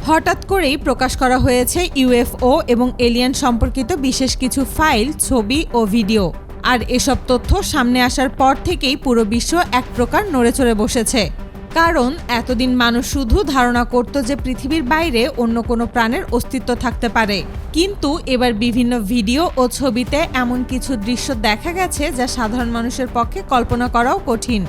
হঠাৎ করেই প্রকাশ করা হয়েছে ইউএফও এবং এলিয়েন সম্পর্কিত বিশেষ কিছু ফাইল, ছবি ও ভিডিও। আর এসব তথ্য সামনে আসার পর থেকেই পুরো বিশ্ব এক প্রকার নড়েচড়ে বসেছে। কারণ এতদিন মানুষ শুধু ধারণা করত যে পৃথিবীর বাইরে অন্য কোনো প্রাণের অস্তিত্ব থাকতে পারে, কিন্তু এবার বিভিন্ন ভিডিও ও ছবিতে এমন কিছু দৃশ্য দেখা গেছে যা সাধারণ মানুষের পক্ষে কল্পনা করাও কঠিন।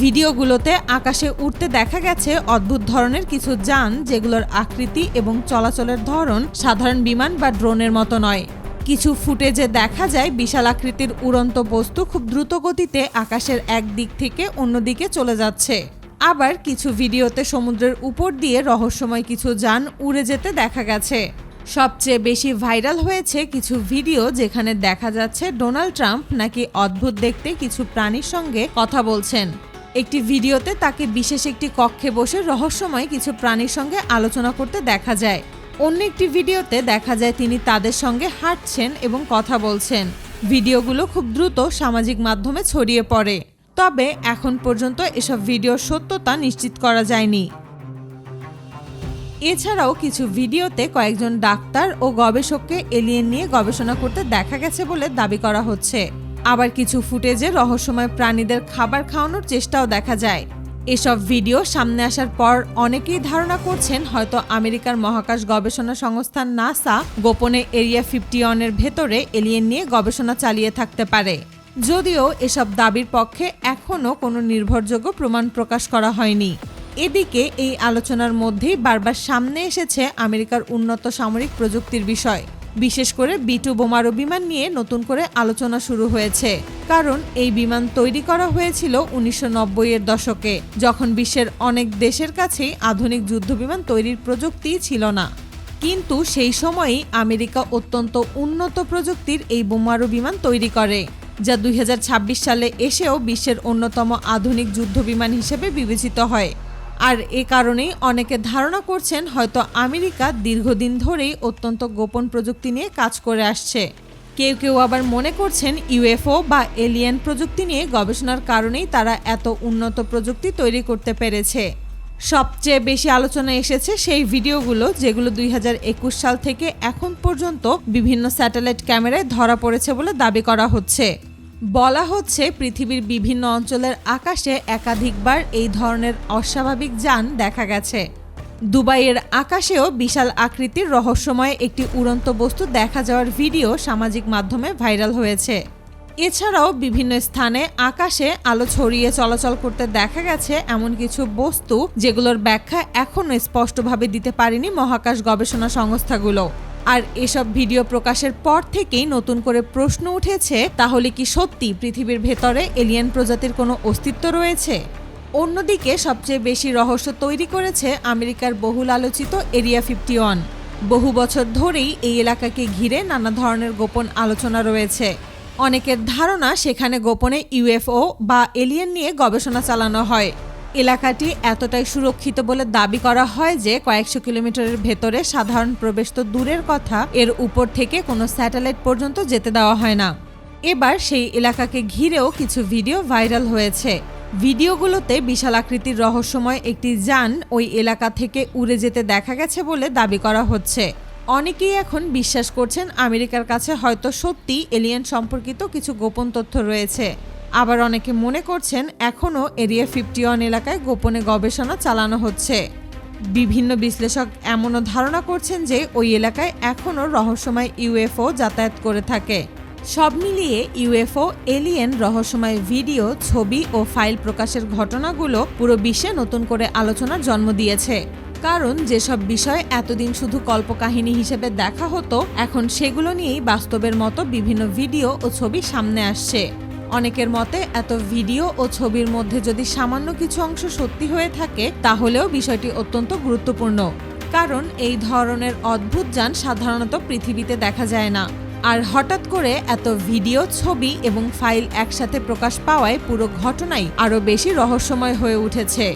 ভিডিওগুলোতে আকাশে উড়তে দেখা গেছে অদ্ভুত ধরনের কিছু যান, যেগুলোর আকৃতি এবং চলাচলের ধরন সাধারণ বিমান বা ড্রোনের মতো নয়। কিছু ফুটেজে দেখা যায় বিশাল আকৃতির উড়ন্ত বস্তু খুব দ্রুত গতিতে আকাশের এক দিক থেকে অন্য দিকে চলে যাচ্ছে। আবার কিছু ভিডিওতে সমুদ্রের উপর দিয়ে রহস্যময় কিছু যান উড়ে যেতে দেখা গেছে। সবচেয়ে বেশি ভাইরাল হয়েছে কিছু ভিডিও যেখানে দেখা যাচ্ছে ডোনাল্ড ট্রাম্প নাকি অদ্ভুত দেখতে কিছু প্রাণীর সঙ্গে কথা বলছেন। একটি ভিডিওতে তাকে বিশেষ একটি কক্ষে বসে রহস্যময় কিছু প্রাণীর সঙ্গে আলোচনা করতে দেখা যায়। অন্য একটি ভিডিওতে দেখা যায় তিনি তাদের সঙ্গে হাঁটছেন এবং কথা বলছেন। ভিডিওগুলো খুব দ্রুত সামাজিক মাধ্যমে ছড়িয়ে পড়ে, তবে এখন পর্যন্ত এসব ভিডিওর সত্যতা নিশ্চিত করা যায়নি। এছাড়াও কিছু ভিডিওতে কয়েকজন ডাক্তার ও গবেষককে এলিয়েন নিয়ে গবেষণা করতে দেখা গেছে বলে দাবি করা হচ্ছে। আবার কিছু ফুটেজে রহস্যময় প্রাণীদের খাবার খাওয়ানোর চেষ্টাও দেখা যায়। এসব ভিডিও সামনে আসার পর অনেকেই ধারণা করছেন হয়তো আমেরিকার মহাকাশ গবেষণা সংস্থা নাসা গোপনে এরিয়া 51-এর ভেতরে এলিয়েন নিয়ে গবেষণা চালিয়ে থাকতে পারে। যদিও এসব দাবির পক্ষে এখনও কোনো নির্ভরযোগ্য প্রমাণ প্রকাশ করা হয়নি। এদিকে এই আলোচনার মধ্যেই বারবার সামনে এসেছে আমেরিকার উন্নত সামরিক প্রযুক্তির বিষয়। বিশেষ করে B-2 বোমারু বিমান নিয়ে নতুন করে আলোচনা শুরু হয়েছে। কারণ এই বিমান তৈরি করা হয়েছিল 1990-এর দশকে, যখন বিশ্বের অনেক দেশের কাছেই আধুনিক যুদ্ধবিমান তৈরির প্রযুক্তি ছিল না। কিন্তু সেই সময়ই আমেরিকা অত্যন্ত উন্নত প্রযুক্তির এই বোমারু বিমান তৈরি করে, যা 2026 সালে এসেও বিশ্বের অন্যতম আধুনিক যুদ্ধবিমান হিসেবে বিবেচিত হয়। আর এ কারণেই অনেকে ধারণা করছেন হয়তো আমেরিকা দীর্ঘদিন ধরেই অত্যন্ত গোপন প্রযুক্তি নিয়ে কাজ করে আসছে। কেউ কেউ আবার মনে করছেন ইউএফও বা এলিয়েন প্রযুক্তি নিয়ে গবেষণার কারণেই তারা এত উন্নত প্রযুক্তি তৈরি করতে পেরেছে। সবচেয়ে বেশি আলোচনা এসেছে সেই ভিডিওগুলো যেগুলো 2021 সাল থেকে এখন পর্যন্ত বিভিন্ন স্যাটেলাইট ক্যামেরায় ধরা পড়েছে বলে দাবি করা হচ্ছে। বলা হচ্ছে পৃথিবীর বিভিন্ন অঞ্চলের আকাশে একাধিকবার এই ধরনের অস্বাভাবিক যান দেখা গেছে। দুবাইয়ের আকাশেও বিশাল আকৃতির রহস্যময় একটি উড়ন্ত বস্তু দেখা যাওয়ার ভিডিও সামাজিক মাধ্যমে ভাইরাল হয়েছে। এছাড়াও বিভিন্ন স্থানে আকাশে আলো ছড়িয়ে চলাচল করতে দেখা গেছে এমন কিছু বস্তু যেগুলোর ব্যাখ্যা এখনও স্পষ্টভাবে দিতে পারেনি মহাকাশ গবেষণা সংস্থাগুলো। আর এসব ভিডিও প্রকাশের পর থেকেই নতুন করে প্রশ্ন উঠেছে, তাহলে কি সত্যি পৃথিবীর ভেতরে এলিয়েন প্রজাতির কোনো অস্তিত্ব রয়েছে? অন্যদিকে সবচেয়ে বেশি রহস্য তৈরি করেছে আমেরিকার বহুল আলোচিত এরিয়া 51। বহু বছর ধরেই এই এলাকাকে ঘিরে নানা ধরনের গোপন আলোচনা রয়েছে। অনেকের ধারণা সেখানে গোপনে ইউএফও বা এলিয়েন নিয়ে গবেষণা চালানো হয়। এলাকাটি এতটাই সুরক্ষিত বলে দাবি করা হয় যে কয়েকশো কিলোমিটারের ভেতরে সাধারণ প্রবেশ তো দূরের কথা, এর উপর থেকে কোনো স্যাটেলাইট পর্যন্ত যেতে দেওয়া হয় না। এবার সেই এলাকাকে ঘিরেও কিছু ভিডিও ভাইরাল হয়েছে। ভিডিওগুলোতে বিশাল আকৃতির রহস্যময় একটি যান ওই এলাকা থেকে উড়ে যেতে দেখা গেছে বলে দাবি করা হচ্ছে। অনেকেই এখন বিশ্বাস করছেন আমেরিকার কাছে হয়তো সত্যি এলিয়েন সম্পর্কিত কিছু গোপন তথ্য রয়েছে। আবার অনেকে মনে করছেন এখনও এরিয়া 51 এলাকায় গোপনে গবেষণা চালানো হচ্ছে। বিভিন্ন বিশ্লেষক এমনও ধারণা করছেন যে ওই এলাকায় এখনও রহস্যময় ইউএফও যাতায়াত করে থাকে। সব মিলিয়ে ইউএফও, এলিয়েন, রহস্যময় ভিডিও, ছবি ও ফাইল প্রকাশের ঘটনাগুলো পুরো বিশ্বে নতুন করে আলোচনার জন্ম দিয়েছে। কারণ যেসব বিষয় এতদিন শুধু কল্পকাহিনী হিসেবে দেখা হতো, এখন সেগুলো নিয়েই বাস্তবের মতো বিভিন্ন ভিডিও ও ছবি সামনে আসছে। অনেকের মতে এত ভিডিও ও ছবির মধ্যে যদি সামান্য কিছু অংশ সত্যি হয়ে থাকে, তাহলেও বিষয়টি অত্যন্ত গুরুত্বপূর্ণ। কারণ এই ধরনের অদ্ভুত যান সাধারণত পৃথিবীতে দেখা যায় না। আর হঠাৎ করে এত ভিডিও, ছবি এবং ফাইল একসাথে প্রকাশ পাওয়ায় পুরো ঘটনাই আরও বেশি রহস্যময় হয়ে উঠেছে।